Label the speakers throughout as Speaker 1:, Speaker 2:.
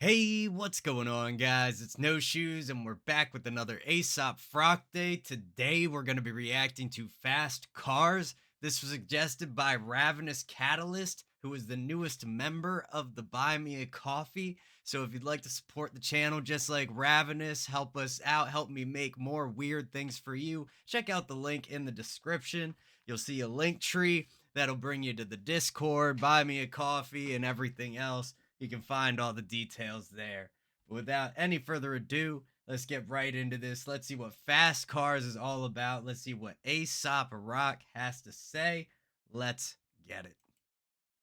Speaker 1: Hey, what's going on, guys? It's No Shoes, and we're back with another Aesop Frock Day. Today, we're going to be reacting to Fast Cars. This was suggested by Ravenous Catalyst, who is the newest member of the Buy Me a Coffee. So, if you'd like to support the channel just like Ravenous, help us out, help me make more weird things for you, check out the link in the description. You'll see a link tree that'll bring you to the Discord, Buy Me a Coffee, and everything else. You can find all the details there. But without any further ado, let's get right into this. Let's see what Fast Cars is all about. Let's see what Aesop Rock has to say. Let's get it.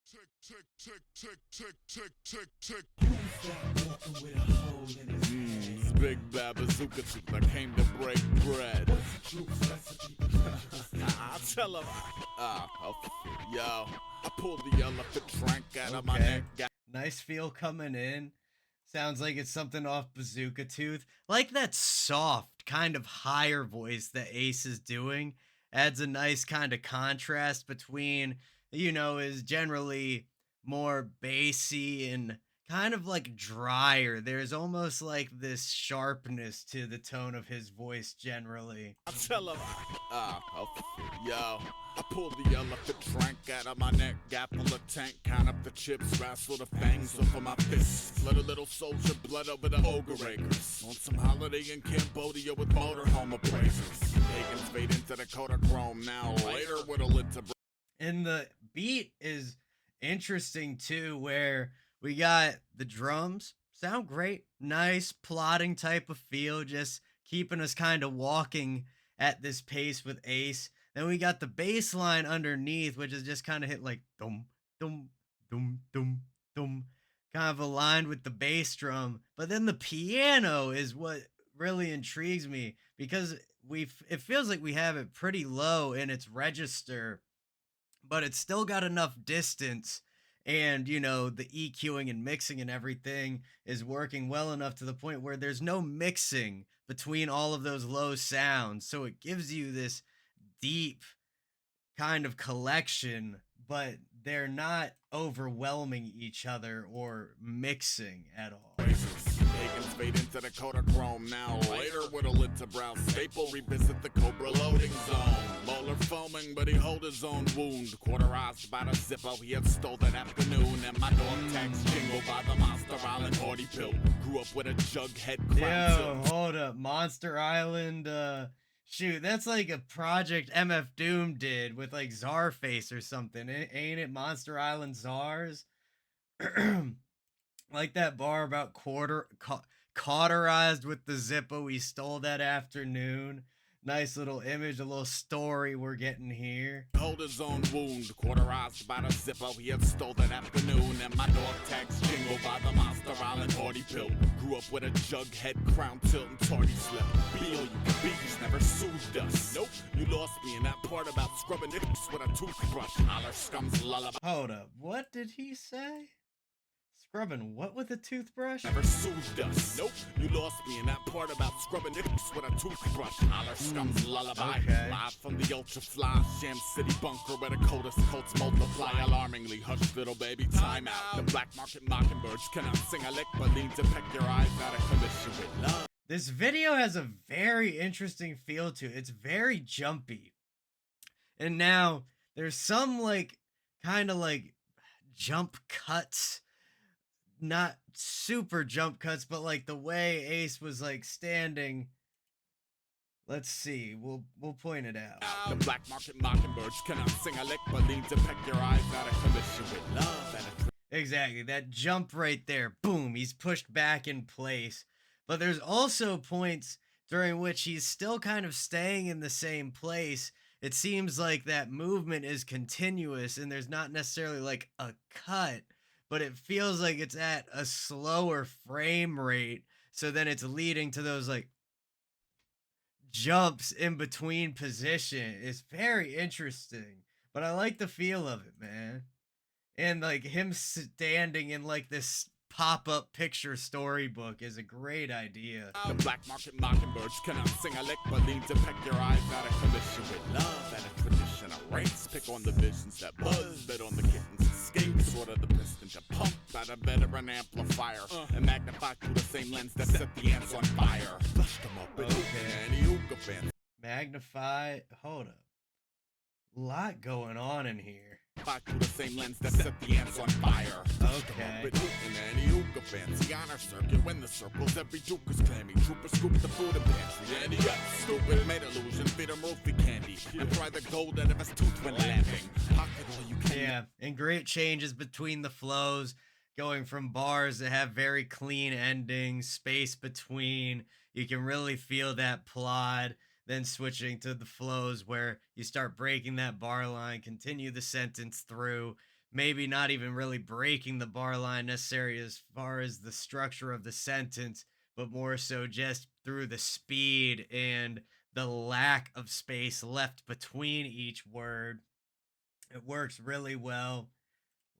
Speaker 2: Tick, tick, tick, tick, tick, tick, tick, tick.
Speaker 3: It's Big Bad Bazooka Tooth that came to break bread. I tell him, yo, I pulled the elephant trunk out of my neck.
Speaker 1: Nice feel coming in. Sounds like it's something off Bazooka Tooth. Like that soft, kind of higher voice that Ace is doing. Adds a nice kind of contrast between, is generally more bassy and kind of like drier. There's almost like this sharpness to the tone of his voice generally.
Speaker 3: I tell him, yo, I pulled the elephant trunk out of my neck, gap full of tank, count up the chips, wrestle the fangs over my fists. Let a little soldier blood over the ogre acres. On some holiday in Cambodia with motorhome appraisers. Pagans fade into the Kodachrome now, later with a lit to.
Speaker 1: And the beat is interesting too, where we got the drums, sound great, nice plotting type of feel, just keeping us kind of walking at this pace with Ace. Then we got the bass line underneath, which is just kind of hit like dum, dum, dum, dum, dum, kind of aligned with the bass drum. But then the piano is what really intrigues me because it feels like we have it pretty low in its register, but it's still got enough distance. And, the EQing and mixing and everything is working well enough to the point where there's no mixing between all of those low sounds. So it gives you this deep kind of collection, but they're not overwhelming each other or mixing at all.
Speaker 3: Pagans fade into the Kodachrome now, later with a lit to brow staple, revisit the Cobra loading zone. Molar foaming, but he hold his own wound. Quarterized by the Zippo he had stole that afternoon. And my dog tags jingle by the Monster Island Hardy pill. Grew up with a jughead crown.
Speaker 1: Yo, hold up. Monster Island, shoot, that's like a project MF Doom did with like Czarface or something. Ain't it Monster Island Czars? Like that bar about cauterized with the Zippo we stole that afternoon. Nice little image, a little story we're getting here.
Speaker 3: Hold his own wound, quarterized by the Zippo he had stole that afternoon. And my dog tags jingle by the Monster Island Hardy pill. Grew up with a jughead, crown tilt, and tardy slip. B.O.U.B.'s never soothed us. Nope, you lost me in that part about scrubbing nicks with a toothbrush. Holler scum's lullaby.
Speaker 1: Hold up, what did he say? Scrubbing what with a toothbrush?
Speaker 3: Never soothed us. Nope, you lost me in that part about scrubbing nicks with a toothbrush. Holler scum's lullaby.
Speaker 1: Okay.
Speaker 3: Live from the ultra fly Sham City bunker where the coldest cults multiply. Alarmingly, hush little baby, time out. The black market mockingbirds cannot sing a lick, but lean to peck your eyes out of commission with love.
Speaker 1: This video has a very interesting feel to it. It's very jumpy. And now there's some like kind of like jump cuts. Not super jump cuts, but like the way Ace was like standing. Let's see, we'll point it out.
Speaker 3: The black market mockingbirds cannot sing a lick, but lean to peck your eyes out of commission with love.
Speaker 1: Exactly, that jump right there, boom, he's pushed back in place. But there's also points during which he's still kind of staying in the same place. It seems like that movement is continuous and there's not necessarily like a cut, but it feels like it's at a slower frame rate. So then it's leading to those like jumps in between position. It's very interesting, but I like the feel of it, man. And like him standing in like this pop-up picture storybook is a great idea.
Speaker 3: The black market mockingbirds cannot sing a lick, but lean to peck your eyes out of commission with love and a tradition of race. Pick on the visions that buzz, bet on the kittens escape, sort of the piston to pump About a veteran amplifier and magnified through the same lens that set the ants on fire. Flushed them up with
Speaker 1: Okay.
Speaker 3: and hookah fans.
Speaker 1: Magnify. Hold up. Lot going on in here.
Speaker 3: Through the same lens that set the ants on fire.
Speaker 1: Okay.
Speaker 3: With hootin' and hookah fancy honor circuit when the circles every duke is clammy. Troopers scoop the food and pantry. And he up stupid made illusion feed him roofie candy and pry the gold out of his tooth when laughing. Pocket all you can.
Speaker 1: Yeah, and great changes between the flows, going from bars that have very clean endings, space between. You can really feel that plot, then switching to the flows where you start breaking that bar line, continue the sentence through, maybe not even really breaking the bar line necessarily as far as the structure of the sentence, but more so just through the speed and the lack of space left between each word. It works really well.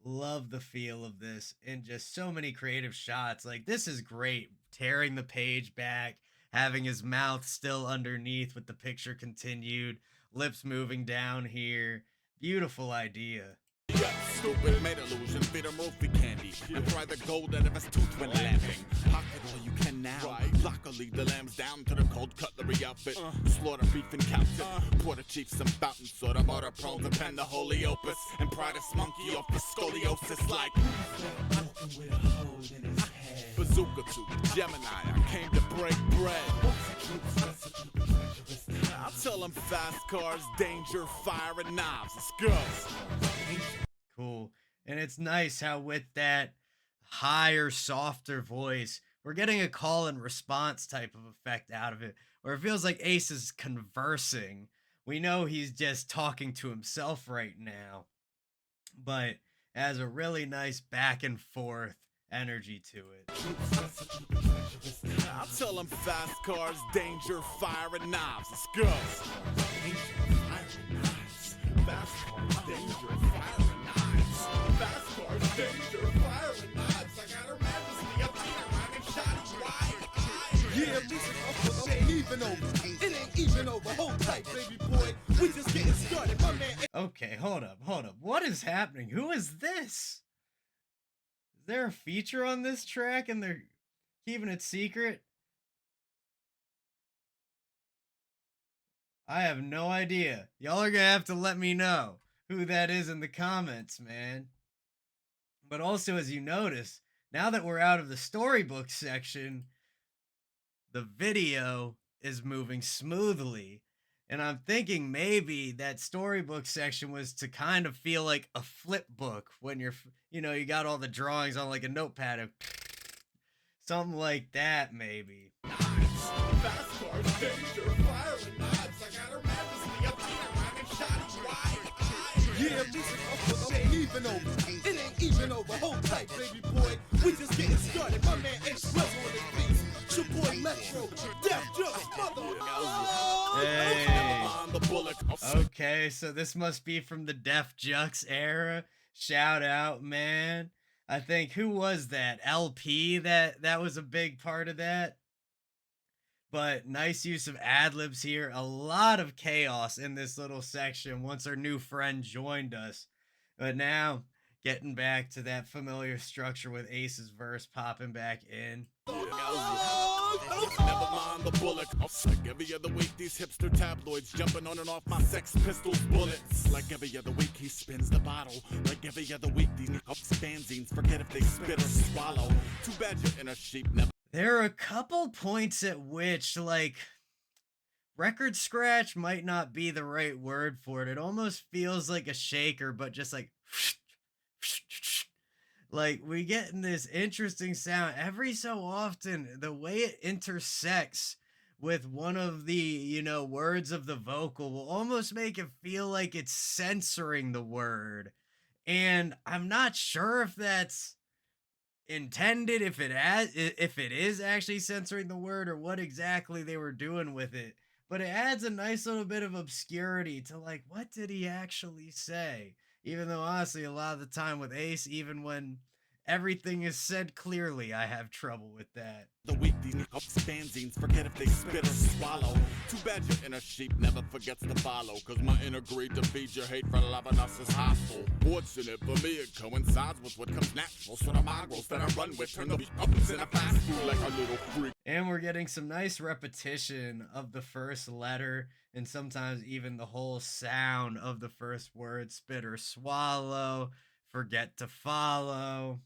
Speaker 1: Love the feel of this and just so many creative shots. Like, this is great. Tearing the page back, having his mouth still underneath with the picture continued, lips moving down here. Beautiful idea.
Speaker 3: Yeah, stupid made illusion feed him roofie candy and pry the gold out of his tooth when laughing. Pocket all you can now. Luckily the lambs down to the cold cutlery outfit. Slaughter beef and captain. Pour the chief some fountain soda, motor prone to pen the holy opus and pry this monkey off the scoliosis like bazooka tooth, Gemini. I came to break bread. I'll tell them fast cars, danger, fire, and knives. Let's go.
Speaker 1: Cool. And it's nice how, with that higher, softer voice, we're getting a call and response type of effect out of it, where it feels like Ace is conversing. We know he's just talking to himself right now, but has a really nice back and forth energy to it.
Speaker 3: I'll tell them fast cars, danger, fire, and knives. Let's go. Fast cars, danger, fire, and knives. Fast cars, danger, fire, and knives. I got her majesty up here, rhyming shots right.
Speaker 4: Yeah, this ain't even over. It ain't even over. Hold tight, baby boy. We just getting started. My man.
Speaker 1: Okay, hold up, hold up. What is happening? Who is this? Is there a feature on this track and they're keeping it secret? I have no idea. Y'all are gonna have to let me know who that is in the comments, man. But also, as you notice, now that we're out of the storybook section, the video is moving smoothly. And I'm thinking maybe that storybook section was to kind of feel like a flip book when you got all the drawings on like a notepad of something like that, maybe.
Speaker 3: Fast cars, danger, fire, and knives. I got her majesty up here, rhyming shots right.
Speaker 4: Yeah, this ain't even over. It ain't even over. Hold tight, baby boy. We just getting started. My man Ace on the beats. It's your boy Metro. Death Jokes, mother.
Speaker 1: Hey.
Speaker 3: On the bullet.
Speaker 1: Okay, so this must be from the Def Jux era. Shout out, man. I think, who was that? LP, that was a big part of that. But nice use of ad libs here. A lot of chaos in this little section once our new friend joined us. But now, getting back to that familiar structure with Ace's verse popping back in.
Speaker 3: Never mind the bullet. Like every other week, these hipster tabloids jumping on and off my Sex Pistols bullets. Like every other week, he spins the bottle. Like every other week, these fanzines forget if they spit or swallow. Too bad your inner sheep never.
Speaker 1: There are a couple points at which, like, record scratch might not be the right word for it. It almost feels like a shaker, but just like, like we get in this interesting sound every so often. The way it intersects with one of the, words of the vocal will almost make it feel like it's censoring the word. And I'm not sure if that's intended, if it is actually censoring the word, or what exactly they were doing with it, but it adds a nice little bit of obscurity to, like, what did he actually say, even though honestly a lot of the time with Ace, even when Everything is said clearly. I have trouble with that.
Speaker 3: The weak, these fanzines forget if they spit or swallow. Too bad your inner sheep never forgets to follow. Cause my inner greed to feed your hate for loving us is hostile. Fortunate for me, it coincides with what comes natural. So the mongrels that I run with turn the ups in a fast food like a little freak.
Speaker 1: And we're getting some nice repetition of the first letter and sometimes even the whole sound of the first word. Spit or swallow, forget to follow.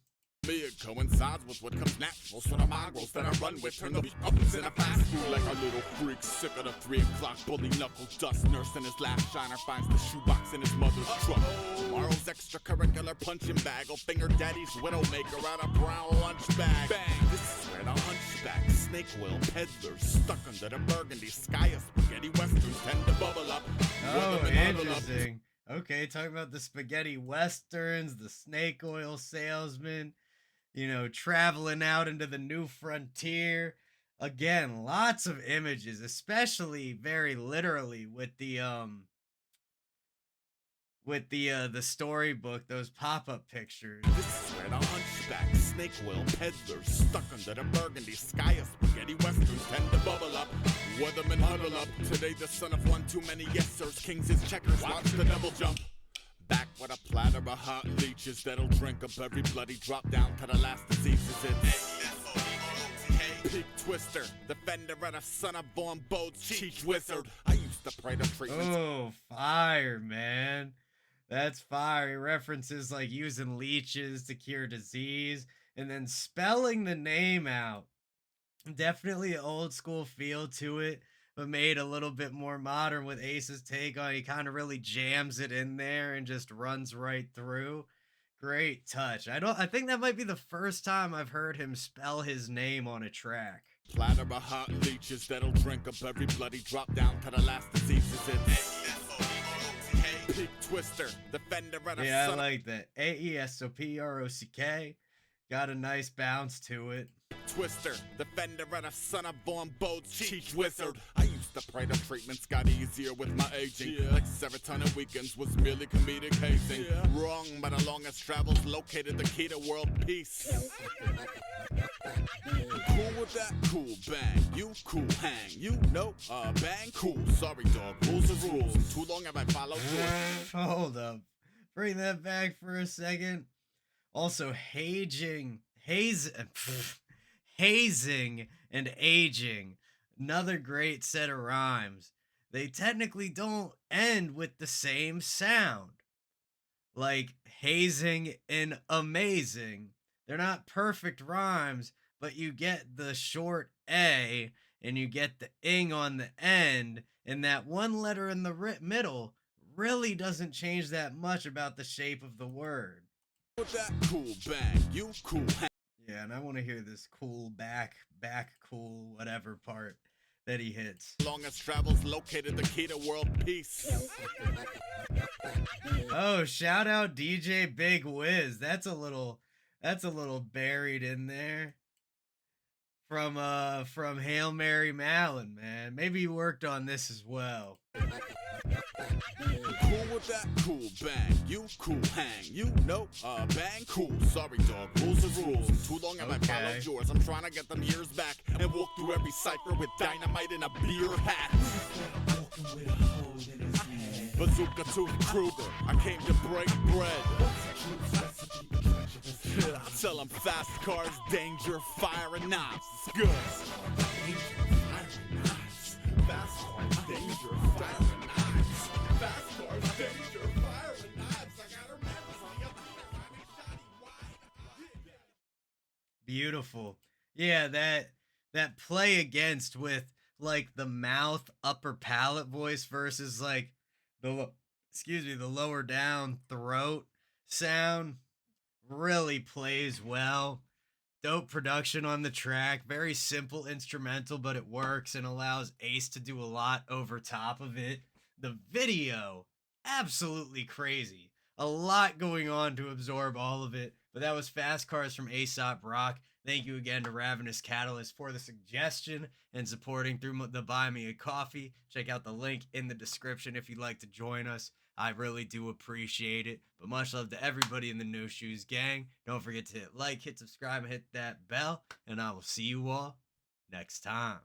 Speaker 3: Me, it coincides with what comes natural. So the mongrels that I run with turn the ups in a fast food like a little freak. Sick of the 3 o'clock bully knuckle dust. Nurse in his last shiner finds the shoebox in his mother's truck. Tomorrow's extracurricular punching bag will finger daddy's widowmaker out a brown lunch bag. Bang! This is where the hunchback, snake oil peddlers stuck under the burgundy sky of spaghetti westerns tend to bubble up.
Speaker 1: Oh, interesting. Okay, talking about the spaghetti westerns, the snake oil salesman, traveling out into the new frontier. Again, lots of images, especially very literally with the storybook, those pop-up pictures.
Speaker 3: This is where the hunchback, snake oil peddlers stuck under the burgundy sky of spaghetti westerns tend to bubble up. Weathermen huddle up. Today the son of one too many yes sirs, kings is checkers. Watch the double jump. Back with a platter of hot leeches that'll drink up every bloody drop down to the last diseases. It's Pig Twister, defender of the son of born bold cheech wizard. I used to pray the treatments.
Speaker 1: Oh, fire, man. That's fire. He references like using leeches to cure disease and then spelling the name out. Definitely an old school feel to it, but made a little bit more modern with Ace's take on it. He kind of really jams it in there and just runs right through. Great touch. I think that might be the first time I've heard him spell his name on a track.
Speaker 3: Platter of hot leeches that'll drink up every bloody drop down to the last diseases. It's Pig Twister, defender of the
Speaker 1: Yeah, I
Speaker 3: son
Speaker 1: like that. AESOPROCK. Got a nice bounce to it.
Speaker 3: Twister, defender of the son of born bold cheech wizard. I used to pray the treatments got easier with my aging. Like serotonin weekends was merely comedic hazing. Wrong, but the longest travels located the key to world peace. Cool with that? Cool, bang. You cool, hang. Bang, cool. Sorry, dog. Rules is rules. Too long have I followed yours.
Speaker 1: Hold up. Bring that back for a second. Also, hazing and aging. Another great set of rhymes. They technically don't end with the same sound. Like hazing and amazing. They're not perfect rhymes, but you get the short A and you get the ing on the end, and that one letter in the middle really doesn't change that much about the shape of the word.
Speaker 3: With that cool, bang. You cool, hang.
Speaker 1: Yeah, and I want to hear this cool back cool whatever part that he hits.
Speaker 3: Longest travels located the key to world peace.
Speaker 1: Oh, shout out DJ Big Wiz. That's a little buried in there. From Hail Mary Mallon, man. Maybe you worked on this as well.
Speaker 3: Cool with that cool, bang. You cool, hang. Bang, cool. Sorry, dog. Rules is rules. Too long have I followed yours. I'm trying to get them years back and walk through every cipher with dynamite in a beer hat. Bazooka Tooth Kruger. I came to break bread. I tell them fast cars, danger, fire, and knives. It's good. Fast cars, danger, fire, and knives. Fast cars, danger, fire, and knives. I gotta remember, so I got the shiny wide.
Speaker 1: Beautiful. Yeah, that play against with like the mouth upper palate voice versus like the lower down throat sound really plays well. Dope production on the track. Very simple instrumental, but it works and allows Ace to do a lot over top of it. The video, absolutely crazy. A lot going on to absorb all of it. But that was Fast Cars from Aesop Rock. Thank you again to Ravenous Catalyst for the suggestion and supporting through the Buy Me a Coffee. Check out the link in the description if you'd like to join us. I really do appreciate it. But much love to everybody in the No Shoes gang. Don't forget to hit like, hit subscribe, and hit that bell. And I will see you all next time.